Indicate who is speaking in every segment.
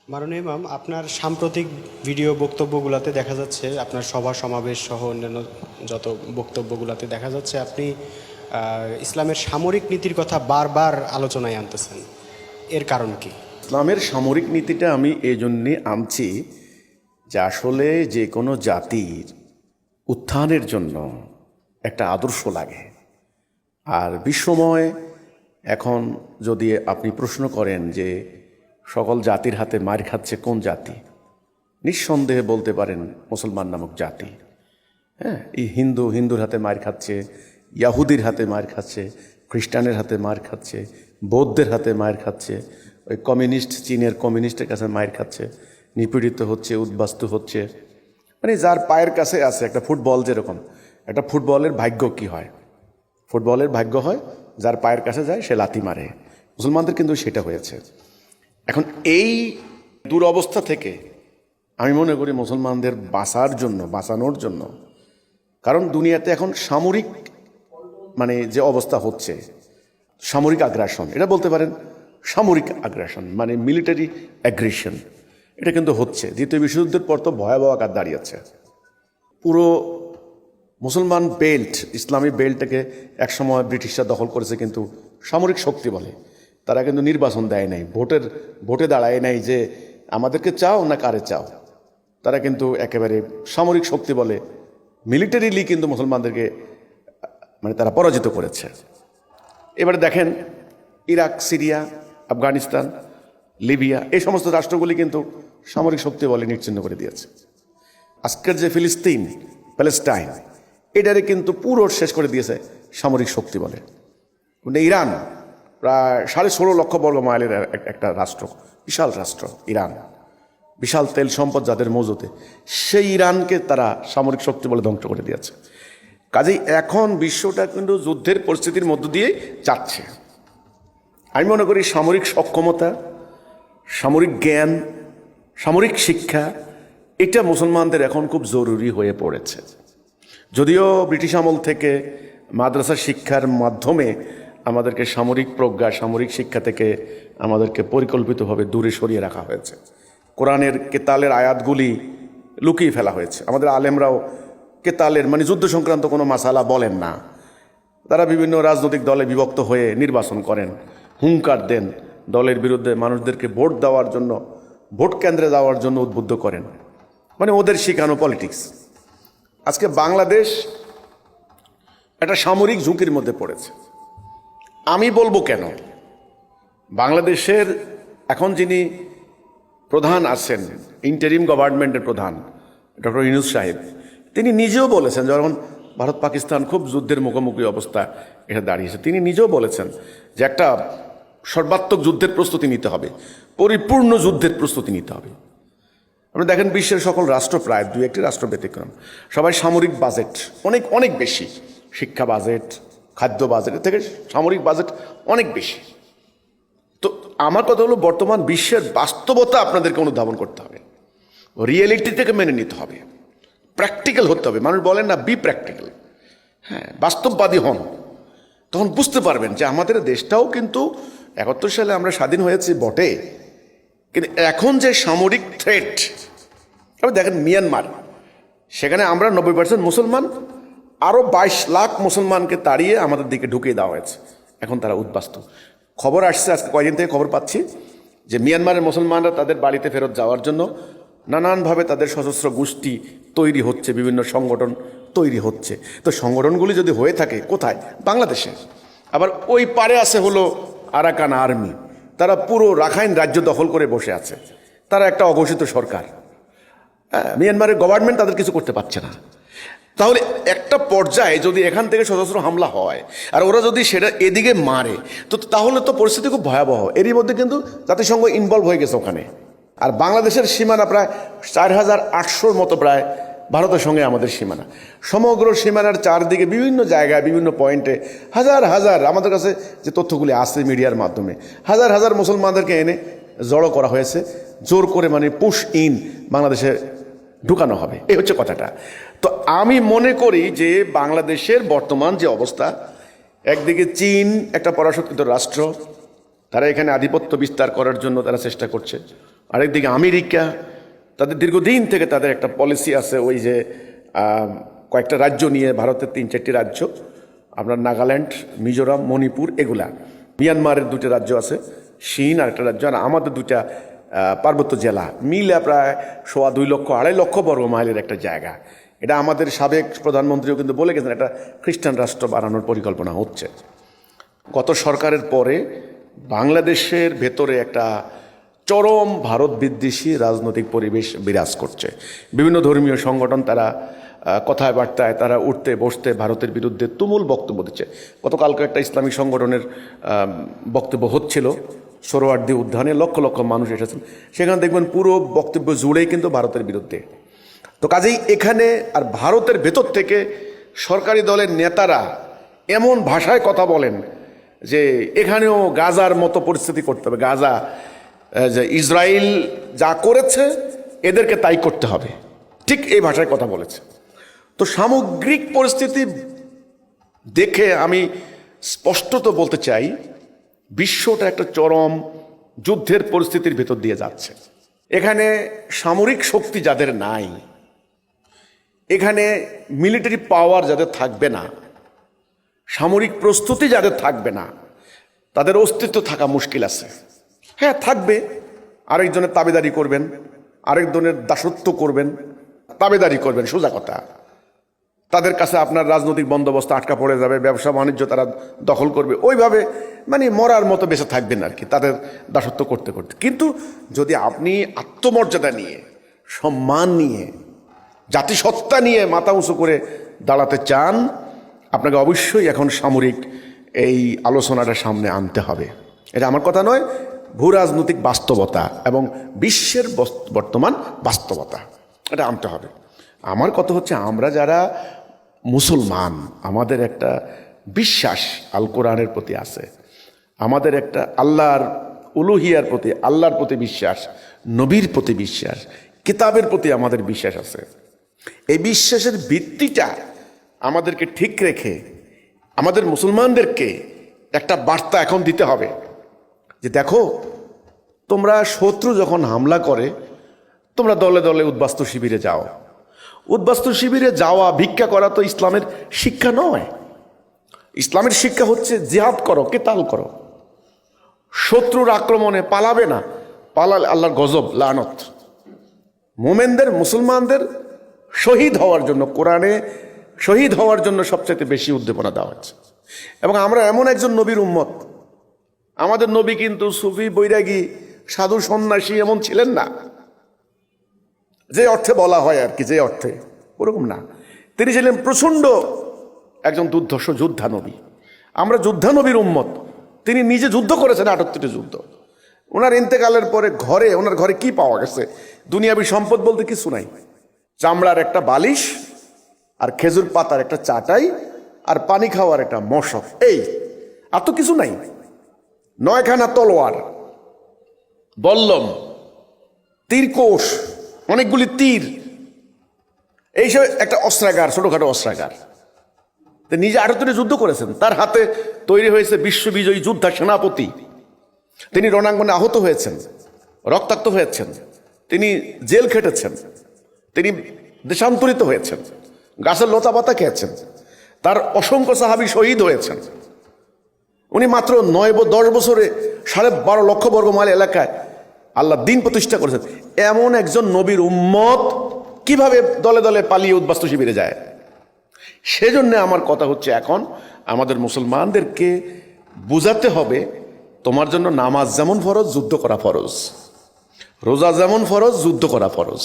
Speaker 1: মাননীয় ইমাম, আপনার সাম্প্রতিক ভিডিও বক্তব্যগুলোতে দেখা যাচ্ছে, আপনার সভা সমাবেশ সহ অন্যান্য যত বক্তব্যগুলোতে দেখা যাচ্ছে আপনি ইসলামের সামরিক নীতির কথা বারবার আলোচনায় আনতেছেন। এর কারণ কি?
Speaker 2: ইসলামের সামরিক নীতিটা আমি এই জন্যে আনছি যে আসলে যে কোনো জাতির উত্থানের জন্য একটা আদর্শ লাগে। আর বিশ্বময় এখন যদি আপনি প্রশ্ন করেন যে সকল জাতির হাতে মার খাচ্ছে কোন জাতি, নিঃসন্দেহে বলতে পারেন মুসলমান নামক জাতি। হ্যাঁ, এই হিন্দুর হাতে মার খাচ্ছে, ইয়াহুদির হাতে মার খাচ্ছে, খ্রিস্টানের হাতে মার খাচ্ছে, বৌদ্ধের হাতে মার খাচ্ছে, ওই কমিউনিস্ট চীনের কমিউনিস্টের কাছে মার খাচ্ছে, নিপীড়িত হচ্ছে, উদ্বাস্তু হচ্ছে। মানে যার পায়ের কাছে আছে, একটা ফুটবল যেরকম, একটা ফুটবলের ভাগ্য কি হয়, ফুটবলের ভাগ্য হয় যার পায়ের কাছে যায় সে লাথি মারে। মুসলমানদের কিন্তু সেটা হয়েছে। এখন এই দুরবস্থা থেকে আমি মনে করি মুসলমানদের বাঁচানোর জন্য, কারণ দুনিয়াতে এখন সামরিক মানে যে অবস্থা হচ্ছে, সামরিক আগ্রাসন, এটা বলতে পারেন সামরিক আগ্রাসন মানে মিলিটারি অ্যাগ্রেশন, এটা কিন্তু হচ্ছে। দ্বিতীয় বিশ্বযুদ্ধের পর তো ভয়াবহ আকার দাঁড়িয়েছে। পুরো মুসলমান বেল্ট, ইসলামী বেল্টটাকে একসময় ব্রিটিশরা দখল করেছে, কিন্তু সামরিক শক্তি বলে। তারা কিন্তু নির্বাচন দেয় নাই, ভোটে দাঁড়ায় নাই যে আমাদেরকে চাও না কারে চাও। তারা কিন্তু একেবারে সামরিক শক্তি বলে মিলিটারিলি কিন্তু মুসলমানদেরকে মানে তারা পরাজিত করেছে। এবারে দেখেন ইরাক, সিরিয়া, আফগানিস্তান, লিবিয়া, এই সমস্ত রাষ্ট্রগুলি কিন্তু সামরিক শক্তি বলে নিশ্চিহ্ন করে দিয়েছে। আজকের যে ফিলিস্তিন, প্যালেস্টাইন, এটারে কিন্তু পুরো শেষ করে দিয়েছে সামরিক শক্তি বলে। কিন্তু ইরান প্রায় 16.5 লক্ষ বর্গ মাইলের একটা রাষ্ট্র, বিশাল রাষ্ট্র ইরান, বিশাল তেল সম্পদ যাদের মজুতে, সেই ইরানকে তারা সামরিক শক্তি বলে ধ্বংস করে দিয়েছে। কাজেই এখন বিশ্বটা কিন্তু যুদ্ধের পরিস্থিতির মধ্য দিয়ে যাচ্ছে। আমি মনে করি সামরিক সক্ষমতা, সামরিক জ্ঞান, সামরিক শিক্ষা, এটা মুসলমানদের এখন খুব জরুরি হয়ে পড়েছে। যদিও ব্রিটিশ আমল থেকে মাদ্রাসা শিক্ষার মাধ্যমে আমাদেরকে সামরিক প্রজ্ঞা, সামরিক শিক্ষা থেকে আমাদেরকে পরিকল্পিতভাবে দূরে সরিয়ে রাখা হয়েছে। কোরআনের কেতালের আয়াতগুলি লুকিয়ে ফেলা হয়েছে। আমাদের আলেমরাও কেতালের মানে যুদ্ধ সংক্রান্ত কোনো মাসালা বলেন না। তারা বিভিন্ন রাজনৈতিক দলে বিভক্ত হয়ে নির্বাচন করেন, হুঙ্কার দেন, দলের বিরুদ্ধে মানুষদেরকে ভোট দেওয়ার জন্য, ভোট কেন্দ্রে যাওয়ার জন্য উদ্বুদ্ধ করেন। মানে ওদের শিখানো পলিটিক্স। আজকে বাংলাদেশ একটা সামরিক ঝুঁকির মধ্যে পড়েছে। আমি বলবো কেন, বাংলাদেশের এখন যিনি প্রধান আছেন, ইন্টারিম গভর্নমেন্টের প্রধান ডক্টর ইউনূস সাহেব, তিনি নিজেও বলেছেন, যখন ভারত পাকিস্তান খুব যুদ্ধের মুখোমুখি অবস্থা এটা দাঁড়িয়েছে, তিনি নিজেও বলেছেন যে একটা সর্বাত্মক যুদ্ধের প্রস্তুতি নিতে হবে, পরিপূর্ণ যুদ্ধের প্রস্তুতি নিতে হবে। আপনি দেখেন বিশ্বের সকল রাষ্ট্র, প্রায় 2-1টি রাষ্ট্র ব্যতিক্রম, সবাই সামরিক বাজেট অনেক অনেক বেশি, শিক্ষা বাজেট, খাদ্য বাজেট থেকে সামরিক বাজেট অনেক বেশি। তো আমার কথা হলো, বর্তমান বিশ্বের বাস্তবতা আপনাদেরকে অনুধাবন করতে হবে, রিয়েলিটি থেকে মেনে নিতে হবে, প্র্যাকটিক্যাল হতে হবে। মানুষ বলেন না, বি প্র্যাকটিক্যাল। হ্যাঁ, বাস্তববাদী হন, তখন বুঝতে পারবেন যে আমাদের দেশটাও কিন্তু 71 সালে আমরা স্বাধীন হয়েছি বটে, কিন্তু এখন যে সামরিক থ্রেট, আপনি দেখেন মিয়ানমার, সেখানে আমরা 90% মুসলমান, আরও 22 লাখ মুসলমানকে তাড়িয়ে আমাদের দিকে ঢুকিয়ে দেওয়া হয়েছে। এখন তারা উদ্বাস্তু। খবর আসছে, আজকে কয়েকদিন থেকে খবর পাচ্ছি যে মিয়ানমারের মুসলমানরা তাদের বাড়িতে ফেরত যাওয়ার জন্য নানানভাবে তাদের সশস্ত্র গোষ্ঠী তৈরি হচ্ছে, বিভিন্ন সংগঠন তৈরি হচ্ছে। তো সংগঠনগুলি যদি হয়ে থাকে কোথায়? বাংলাদেশে। আবার ওই পারে আছে হলো আরাকান আর্মি, তারা পুরো রাখাইন রাজ্য দখল করে বসে আছে। তারা একটা অঘোষিত সরকার। মিয়ানমারের গভর্নমেন্ট তাদের কিছু করতে পারছে না। তাহলে একটা পর্যায়ে যদি এখান থেকে সশস্ত্র হামলা হয় আর ওরা যদি সেটা এদিকে মারে, তো তাহলে তো পরিস্থিতি খুব ভয়াবহ। এরই মধ্যে কিন্তু জাতিসংঘ ইনভলভ হয়ে গেছে ওখানে। আর বাংলাদেশের সীমানা প্রায় 4800 মতো প্রায় ভারতের সঙ্গে আমাদের সীমানা। সমগ্র সীমানার চারদিকে বিভিন্ন জায়গায় বিভিন্ন পয়েন্টে হাজার হাজার, আমাদের কাছে যে তথ্যগুলি আসছে মিডিয়ার মাধ্যমে, হাজার হাজার মুসলমানদেরকে এনে জড়ো করা হয়েছে, জোর করে মানে পুশ ইন বাংলাদেশে ঢুকানো হবে। এই হচ্ছে কথাটা। তো আমি মনে করি যে বাংলাদেশের বর্তমান যে অবস্থা, একদিকে চীন একটা পরাশক্তিত রাষ্ট্র, তারা এখানে আধিপত্য বিস্তার করার জন্য তারা চেষ্টা করছে। আরেকদিকে আমেরিকা, তাদের দীর্ঘদিন থেকে তাদের একটা পলিসি আছে, ওই যে কয়েকটা রাজ্য নিয়ে, ভারতের 3-4টি রাজ্য, আপনার নাগাল্যান্ড, মিজোরাম, মণিপুর, এগুলা, মিয়ানমারের 2টি রাজ্য আছে, চীন আর একটা রাজ্য, আর আমাদের 2টা পার্বত্য জেলা মিলে প্রায় 2.25 লক্ষ 2.5 লক্ষ বর্গ মাইলের একটা জায়গা। এটা আমাদের সাবেক প্রধানমন্ত্রীও কিন্তু বলে গেছেন একটা খ্রিস্টান রাষ্ট্র বানানোর পরিকল্পনা হচ্ছে। গত সরকারের পরে বাংলাদেশের ভেতরে একটা চরম ভারত বিদ্বেষী রাজনৈতিক পরিবেশ বিরাজ করছে। বিভিন্ন ধর্মীয় সংগঠন তারা কথায় বার্তায় তারা উঠতে বসতে ভারতের বিরুদ্ধে তুমুল বক্তব্য দিচ্ছে। গতকালকে একটা ইসলামিক সংগঠনের বক্তব্য হচ্ছিল সোহরাওয়ার্দী উদ্যানে, লক্ষ লক্ষ মানুষ এসেছেন, সেখানে দেখবেন পুরো বক্তব্য জুড়েই কিন্তু ভারতের বিরুদ্ধে। তো কাজেই এখানে আর ভারতের ভেতর থেকে সরকারি দলের নেতারা এমন ভাষায় কথা বলেন যে এখানেও গাজার মতো পরিস্থিতি করতে হবে, গাজা যে ইসরায়েল যা করেছে এদেরকে তাই করতে হবে, ঠিক এই ভাষায় কথা বলেছে। তো সামগ্রিক পরিস্থিতি দেখে আমি স্পষ্টত বলতে চাই, বিশ্বটা একটা চরম যুদ্ধের পরিস্থিতির ভেতর দিয়ে যাচ্ছে। এখানে সামরিক শক্তি যাদের নাই, এখানে মিলিটারি পাওয়ার যাদের থাকবে না, সামরিক প্রস্তুতি যাদের থাকবে না, তাদের অস্তিত্ব থাকা মুশকিল আছে। হ্যাঁ থাকবে, আরেকজনের তাবেদারি করবেন, আরেকজনের দাসত্ব করবেন, তাবেদারি করবেন, সোজা কথা। তাদের কাছে আপনার রাজনৈতিক বন্দোবস্ত আটকা পড়ে যাবে, ব্যবসা বাণিজ্য তারা দখল করবে, ওইভাবে মানে মরার মতো বেঁচে থাকবেন আর কি, তাদের দাসত্ব করতে করতে। কিন্তু যদি আপনি আত্মমর্যাদা নিয়ে, সম্মান নিয়ে, জাতিসত্তা নিয়ে মাথা উঁচু করে দাঁড়াতে চান, আপনাকে অবশ্যই এখন সামরিক এই আলোচনাটা সামনে আনতে হবে। এটা আমার কথা নয়, ভূ রাজনৈতিক বাস্তবতা এবং বিশ্বের বর্তমান বাস্তবতা, এটা আনতে হবে। আমার কথা হচ্ছে, আমরা যারা মুসলমান, আমাদের একটা বিশ্বাস আল কোরআনের প্রতি আছে, আমাদের একটা আল্লাহর উলুহিয়ার প্রতি, আল্লাহর প্রতি বিশ্বাস, নবীর প্রতি বিশ্বাস, কিতাবের প্রতি আমাদের বিশ্বাস আছে। এই বিশ্বাসের ভিত্তিটা আমাদেরকে ঠিক রেখে আমাদের মুসলমানদেরকে একটা বার্তা এখন দিতে হবে যে দেখো, তোমরা শত্রু যখন হামলা করে তোমরা দলে দলে উদ্বাস্তু শিবিরে যাও। উদ্বাস্তু শিবিরে যাওয়া, ভিক্ষা করা তো ইসলামের শিক্ষা নয়। ইসলামের শিক্ষা হচ্ছে জিহাদ করো, কেতাল করো, শত্রুর আক্রমণে পালাবে না, পালালে আল্লাহর গজব, লানত। মোমেনদের, মুসলমানদের শহীদ হওয়ার জন্য, কোরআনে শহীদ হওয়ার জন্য সবচেয়ে বেশি উদ্দীপনা দেওয়া হচ্ছে। এবং আমরা এমন একজন নবীর উম্মত, আমাদের নবী কিন্তু সুফি, বৈরাগী, সাধু, সন্ন্যাসী এমন ছিলেন না, যে অর্থে বলা হয় আর কি, যে অর্থে, ওরকম না। তিনি ছিলেন প্রচণ্ড একজন দুর্ধর্ষ যোদ্ধা নবী। আমরা যোদ্ধা নবীর উম্মত। তিনি নিজে যুদ্ধ করেছেন 78টি যুদ্ধ। ওনার ইন্তেকালের পরে ওনার ঘরে কি পাওয়া গেছে? দুনিয়াবী সম্পদ বলতে কিছু নাই। চামড়ার একটা বালিশ, আর খেজুর পাতার একটা চাটাই, আর পানি খাওয়ার একটা মশক, এই আর তো কিছু নাই। 9খানা তলোয়ার, বল্লম, তীরকোষ, অনেকগুলি তীর, এইসব একটা অস্ত্রাগার, ছোটখাটো অস্ত্রাগার। নিজে 78টি যুদ্ধ করেছেন। তার হাতে তৈরি হয়েছে বিশ্ববিজয়ী যোদ্ধা সেনাপতি। তিনি রণাঙ্গনে আহত হয়েছেন, রক্তাক্ত হয়েছেন, তিনি জেল খেটেছেন, তিনি দেশান্তরিত হয়েছেন, গাছের লতা পাতা খেয়েছেন, তার অসংখ্য সাহাবী শহীদ হয়েছেন। উনি মাত্র 9-10 বছরে 12.5 লক্ষ বর্গ মাইল এলাকায় আল্লাহ দিন প্রতিষ্ঠা করেছেন। এমন একজন নবীর উম্মত কিভাবে দলে দলে পালিয়ে উদ্বাস্তু শিবিরে যায়? সেজন্য আমার কথা হচ্ছে, এখন আমাদের মুসলমানদেরকে বুঝাতে হবে, তোমার জন্য নামাজ যেমন ফরজ, যুদ্ধ করা ফরজ, রোজা যেমন ফরজ, যুদ্ধ করা ফরজ।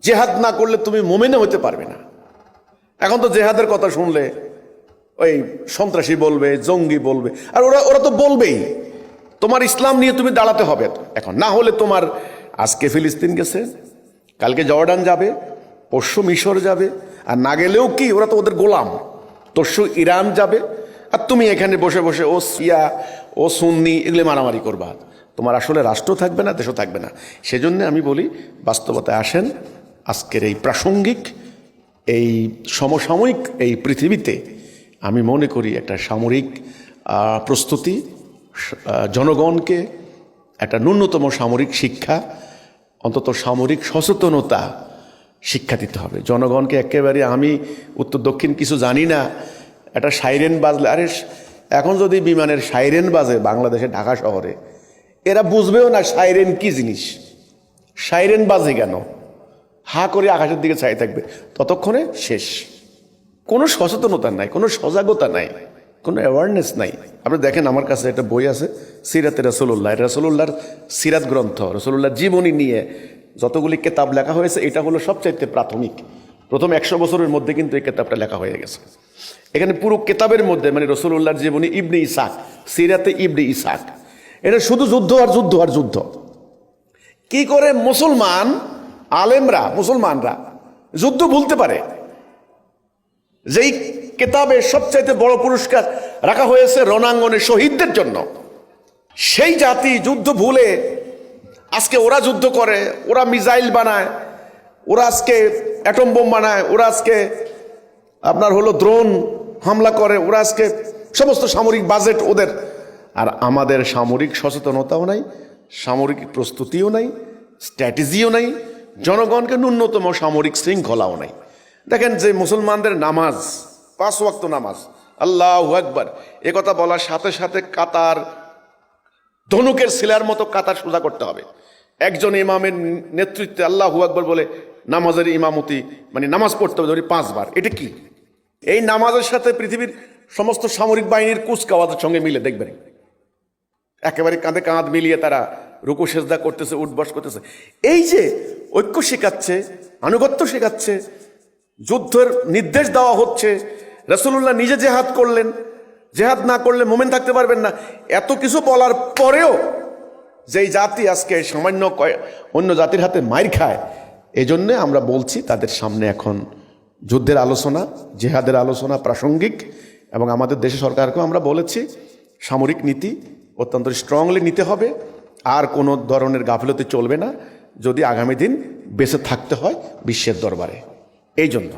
Speaker 2: জেহাদ না করলে তুমি মুমিনে হতে পারবে না। এখন তো জেহাদের কথা শুনলে ওই সন্ত্রাসী বলবে, জঙ্গি বলবে, আর ওরা তো বলবেই। তোমার ইসলাম নিয়ে তুমি দাঁড়াতে হবে এখন, না হলে তোমার আজকে ফিলিস্তিন গেছে, কালকে জর্ডান যাবে, পরশু মিশর যাবে, আর না গেলেও কি, ওরা তো ওদের গোলাম, তরশু ইরান যাবে, আর তুমি এখানে বসে বসে ও শিয়া, ও সুন্নি, এগুলো মারামারি করবা। তোমার আসলে রাষ্ট্র থাকবে না, দেশও থাকবে না। সেজন্য আমি বলি, বাস্তবতায় আসেন। আজকের এই প্রাসঙ্গিক, এই সমসাময়িক এই পৃথিবীতে আমি মনে করি একটা সামরিক প্রস্তুতি, জনগণকে একটা ন্যূনতম সামরিক শিক্ষা, অন্তত সামরিক সচেতনতা শিক্ষা দিতে হবে জনগণকে। একেবারে আমি উত্তর দক্ষিণ কিছু জানি না, একটা সাইরেন বাজলে, আরে এখন যদি বিমানের সাইরেন বাজে বাংলাদেশে ঢাকা শহরে, এরা বুঝবেও না সাইরেন কি জিনিস, সাইরেন বাজে কেন, হা করে আকাশের দিকে চাই থাকবে, ততক্ষণে শেষ। কোনো সচেতনতা নাই, কোনো সজাগতা নাই, কোনো অ্যাওয়ারনেস নাই। আপনি দেখেন আমার কাছে একটা বই আছে সিরাতে রাসূলুল্লাহ, রাসূলুল্লাহর সিরাত গ্রন্থ, রাসূলুল্লাহর জীবনী নিয়ে যতগুলি কিতাব লেখা হয়েছে এটা হলো সবচাইতে প্রাথমিক। প্রথম 100 বছরের মধ্যে কিন্তু এই কিতাবটা লেখা হয়ে গেছে। এখানে পুরো কিতাবের মধ্যে মানে রাসূলুল্লাহর জীবনী, ইবনে ইসাক, সিরাতে ইবনে ইসাক, এটা শুধু যুদ্ধ আর যুদ্ধ আর যুদ্ধ। কি করে মুসলমান আলেমরা, মুসলমানরা যুদ্ধ ভুলতে পারে? যেই কিতাবে সবচাইতে বড় পুরস্কার রাখা হয়েছে রণাঙ্গনে শহীদদের জন্য, সেই জাতি যুদ্ধ ভুলে আজকে ওরা যুদ্ধ করে, ওরা মিসাইল বানায়, ওরা আজকে অ্যাটম বোম বানায়, ওরা আজকে আপনার হলো ড্রোন হামলা করে, ওরা আজকে সমস্ত সামরিক বাজেট ওদের। আর আমাদের সামরিক সচেতনতাও নাই, সামরিক প্রস্তুতিও নাই, স্ট্র্যাটেজিও নাই, জনগণকে ন্যূনতম সামরিক শৃঙ্খলাও নাই। দেখেন যে মুসলমানদের নামাজ, 5 ওয়াক্ত নামাজ, আল্লাহু আকবার, এ কথা বলার সাথে সাথে কাতার ধনুকের শিলার মতো কাতার সোজা করতে হবে। একজন ইমামের নেতৃত্বে আল্লাহু আকবার বলে নামাজের ইমামতি, মানে নামাজ পড়তে হবে ধরি 5 বার। এটা কি? এই নামাজের সাথে পৃথিবীর সমস্ত সামরিক বাহিনীর কুচকাওয়াজের সঙ্গে মিলে দেখবেন, একেবারে কাঁধে কাঁধ মিলিয়ে তারা রুকু সেজদা করতেছে, উঠবস করতেছে। এই যে ঐক্য শেখাচ্ছে, আনুগত্য শেখাচ্ছে, যুদ্ধের নির্দেশ দেওয়া হচ্ছে, রাসূলুল্লাহ নিজে জেহাদ করলেন, জেহাদ না করলে মোমেন থাকতে পারবেন না, এত কিছু বলার পরেও যেই জাতি আজকে সামান্য অন্য জাতির হাতে মাইর খায়, এজন্যে আমরা বলছি তাদের সামনে এখন যুদ্ধের আলোচনা, জেহাদের আলোচনা প্রাসঙ্গিক। এবং আমাদের দেশের সরকারকেও আমরা বলেছি সামরিক নীতি অত্যন্ত স্ট্রংলি নিতে হবে, আর কোনো ধরনের গাফিলতি চলবে না যদি আগামী দিন বেঁচে থাকতে হয় বিশ্বের দরবারে। এই জন্য